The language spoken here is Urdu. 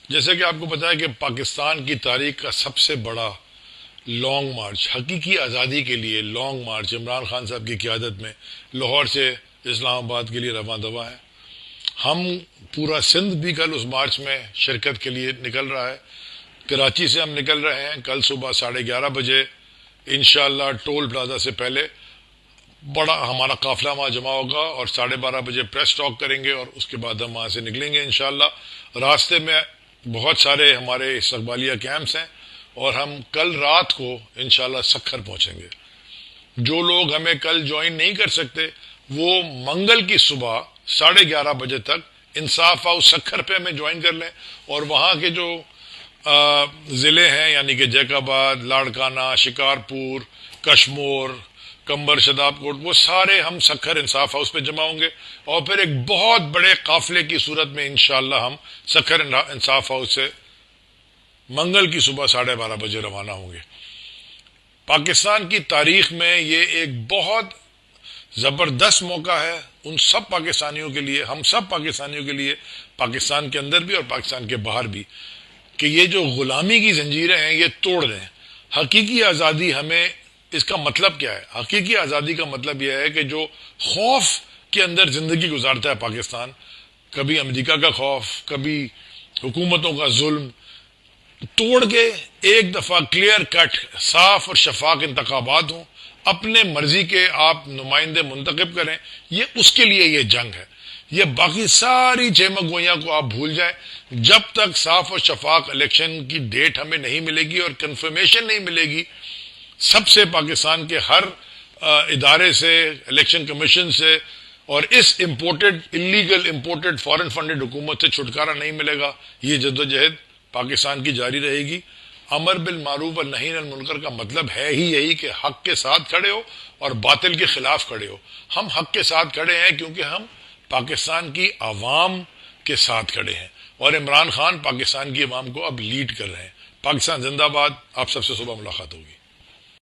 جیسے کہ آپ کو پتا ہے کہ پاکستان کی تاریخ کا سب سے بڑا لانگ مارچ، حقیقی آزادی کے لیے لانگ مارچ عمران خان صاحب کی قیادت میں لاہور سے اسلام آباد کے لیے رواں دواں ہے۔ ہم پورا سندھ بھی کل اس مارچ میں شرکت کے لیے نکل رہا ہے۔ کراچی سے ہم نکل رہے ہیں کل صبح 11:30 انشاءاللہ ٹول پلازا سے پہلے بڑا ہمارا قافلہ وہاں جمع ہوگا، اور 12:30 پریس ٹاک کریں گے، اور اس کے بعد ہم وہاں سے نکلیں گے انشاءاللہ۔ راستے میں بہت سارے ہمارے استقبالیہ کیمپس ہیں، اور ہم کل رات کو انشاءاللہ سکھر پہنچیں گے۔ جو لوگ ہمیں کل جوائن نہیں کر سکتے وہ منگل کی صبح 11:30 تک انصاف ہاؤس سکھر پہ ہمیں جوائن کر لیں، اور وہاں کے جو ضلع ہیں یعنی کہ جیک آباد، لاڑکانہ، شکارپور، کشمور، کمبر، شداب کوٹ، وہ سارے ہم سکھر انصاف ہاؤس پہ جمع ہوں گے، اور پھر ایک بہت بڑے قافلے کی صورت میں انشاءاللہ ہم سکھر انصاف ہاؤس سے منگل کی صبح 12:30 روانہ ہوں گے۔ پاکستان کی تاریخ میں یہ ایک بہت زبردست موقع ہے ان سب پاکستانیوں کے لیے، ہم سب پاکستانیوں کے لیے، پاکستان کے اندر بھی اور پاکستان کے باہر بھی، کہ یہ جو غلامی کی زنجیریں ہیں یہ توڑ دیں۔ حقیقی آزادی ہمیں، اس کا مطلب کیا ہے؟ حقیقی آزادی کا مطلب یہ ہے کہ جو خوف کے اندر زندگی گزارتا ہے پاکستان، کبھی امریکہ کا خوف، کبھی حکومتوں کا ظلم، توڑ کے ایک دفعہ کلیئر کٹ صاف اور شفاف انتخابات ہوں، اپنے مرضی کے آپ نمائندے منتخب کریں، یہ اس کے لیے یہ جنگ ہے۔ یہ باقی ساری چیمک گوئیاں کو آپ بھول جائیں، جب تک صاف اور شفاف الیکشن کی ڈیٹ ہمیں نہیں ملے گی اور کنفرمیشن نہیں ملے گی سب سے، پاکستان کے ہر ادارے سے، الیکشن کمیشن سے، اور اس اللیگل امپورٹڈ فارن فنڈڈ حکومت سے چھٹکارا نہیں ملے گا، یہ جدوجہد پاکستان کی جاری رہے گی۔ امر بالمعروف اور نہی عن المنکر کا مطلب ہے ہی یہی کہ حق کے ساتھ کھڑے ہو اور باطل کے خلاف کھڑے ہو۔ ہم حق کے ساتھ کھڑے ہیں کیونکہ ہم پاکستان کی عوام کے ساتھ کھڑے ہیں، اور عمران خان پاکستان کی عوام کو اب لیڈ کر رہے ہیں۔ پاکستان زندہ باد۔ آپ سب سے صبح ملاقات ہوگی۔